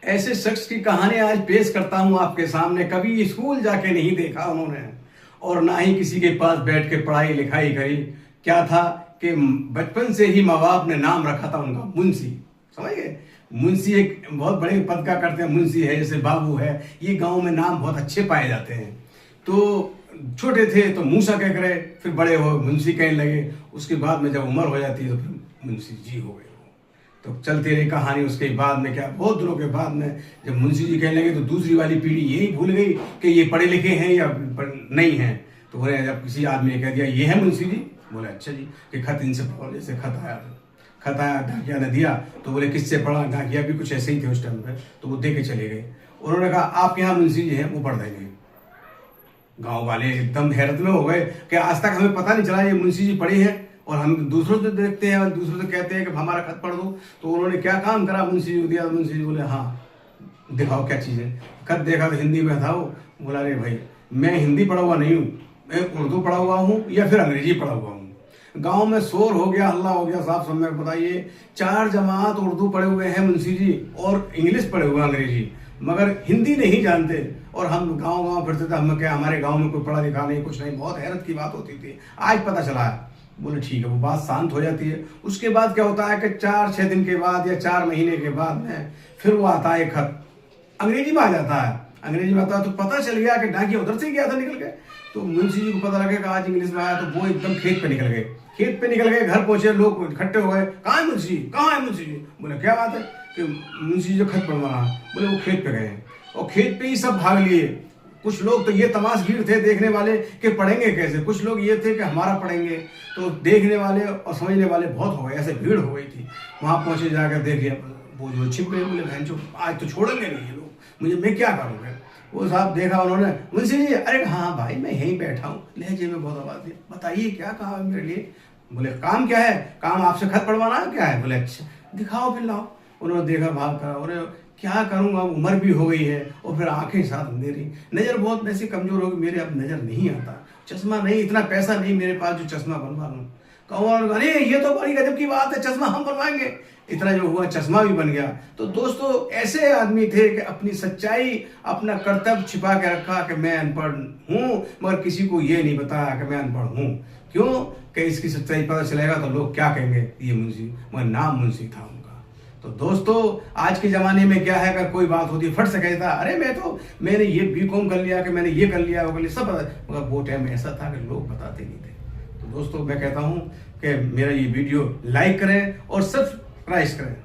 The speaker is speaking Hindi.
ऐसे शख्स की कहानी आज पेश करता हूं आपके सामने। कभी स्कूल जाके नहीं देखा उन्होंने और ना ही किसी के पास बैठ के पढ़ाई लिखाई करी। क्या था कि बचपन से ही माँ बाप ने नाम रखा था उनका मुंशी। समझ गए? मुंशी एक बहुत बड़े पद का करते हैं। मुंशी है, जैसे बाबू है, ये गांव में नाम बहुत अच्छे पाए जाते हैं। तो छोटे थे तो मूसा कह करे, फिर बड़े हो मुंशी कहने लगे। उसके बाद में जब उम्र हो जाती है तो फिर मुंशी जी हो गए। तो चलती रही कहानी। उसके बाद में क्या, बहुत दिनों के बाद में जब मुंशी जी कहने लगे तो दूसरी वाली पीढ़ी यही भूल गई कि ये पढ़े लिखे हैं या नहीं हैं। तो बोले, जब किसी आदमी ने कह दिया ये है मुंशी जी, बोले अच्छा जी, कि खत इनसे पढ़ो। जैसे खत आया डाकिया ने दिया तो बोले किससे पढ़ा? डाकिया भी कुछ ऐसे ही थे उस टाइम पे, तो वो दे के चले गए। उन्होंने कहा आप यहाँ मुंशी जी हैं, वो पढ़ देंगे। गाँव वाले एकदम हैरत में हो गए कि आज तक हमें पता नहीं चला ये मुंशी जी पढ़े हैं, और हम दूसरों से देखते हैं और दूसरों से कहते हैं कि हमारा खत पढ़ दो। तो उन्होंने क्या काम करा, मुंशी जी को दिया। मुंशी जी बोले हाँ दिखाओ क्या चीज़ है। खत देखा तो हिंदी में था। वो बोला अरे भाई मैं हिंदी पढ़ा हुआ नहीं हूँ, मैं उर्दू पढ़ा हुआ हूँ या फिर अंग्रेजी पढ़ा हुआ हूँ। गांव में शोर हो गया, हल्ला हो गया। साहब समय बताइए, 4 जमात उर्दू पढ़े हुए हैं मुंशी जी और इंग्लिश पढ़े हुए अंग्रेजी, मगर हिंदी नहीं जानते। और हम गांव फिरते थे। हम क्या, हमारे गांव में कोई पढ़ा लिखा नहीं, कुछ नहीं। बहुत हैरत की बात होती थी। आज पता चला है। बोले ठीक है, वो बात शांत हो जाती है। उसके बाद क्या होता है कि 4-6 दिन के बाद या 4 महीने के बाद में फिर वो आता है खत, अंग्रेजी में आ जाता है। अंग्रेजी में आता है तो पता चल गया कि डाकिया उधर से गया था निकल के। तो मुंशी जी को पता लगे कि आज इंग्लिश में आया। तो वो एकदम खेत पे निकल गए। घर पहुंचे, लोग इकट्ठे हो गए। कहाँ है मुंशी जी, कहाँ है मुंशी जी? बोले क्या बात है? कि मुंशी जी जो खत पढ़वा रहा है। बोले वो खेत पे गए हैं। और खेत पे ही सब भाग लिए। कुछ लोग तो ये तमाशगीर थे देखने वाले कि पढ़ेंगे कैसे। कुछ लोग ये थे कि हमारा पढ़ेंगे। तो देखने वाले और समझने वाले बहुत हो गए, ऐसे भीड़ हो गई थी। वहां पहुंचे, जाकर देख लिया, वो जो छिप गए। बोले बहन चो, आज तो छोड़ेंगे नहीं ये लोग, मैं क्या करूँगा? वो साहब देखा उन्होंने, मुंशी जी, अरे हाँ भाई मैं यहीं बैठा हूँ। लहजे में बहुत आवाज दी, बताइए क्या कहा मेरे लिए? बोले काम क्या है? काम आपसे खत पढ़वाना है, क्या है? बोले अच्छा दिखाओ फिर लाओ। उन्होंने देखा, भाव करा। और क्या करूँगा, उम्र भी हो गई है और फिर आंखें साथ अंधेरी, नज़र बहुत वैसे कमजोर हो गई मेरे, अब नज़र नहीं आता। चश्मा नहीं, इतना पैसा नहीं मेरे पास जो चश्मा बनवा लूँ। कहूँ अरे ये तो बड़ी गजब की बात है, चश्मा हम बनवाएंगे। इतना जो हुआ, चश्मा भी बन गया। तो दोस्तों ऐसे आदमी थे कि अपनी सच्चाई, अपना कर्तव्य छिपा के रखा कि मैं अनपढ़ हूँ, मगर किसी को ये नहीं बताया कि मैं अनपढ़ हूँ। क्यों? कि इसकी सच्चाई पता चलेगा तो लोग क्या कहेंगे, ये मुंशी, मगर नाम मुंशी था उनका। तो दोस्तों आज के ज़माने में क्या है, अगर कोई बात होती फट से कहता अरे मैंने ये BCom कर लिया, कि मैंने ये कर लिया, वो कर लिया, सब पता। मगर वो टाइम ऐसा था कि लोग बताते नहीं थे। तो दोस्तों मैं कहता हूँ कि मेरा ये वीडियो लाइक करें और सब्सक्राइब करें।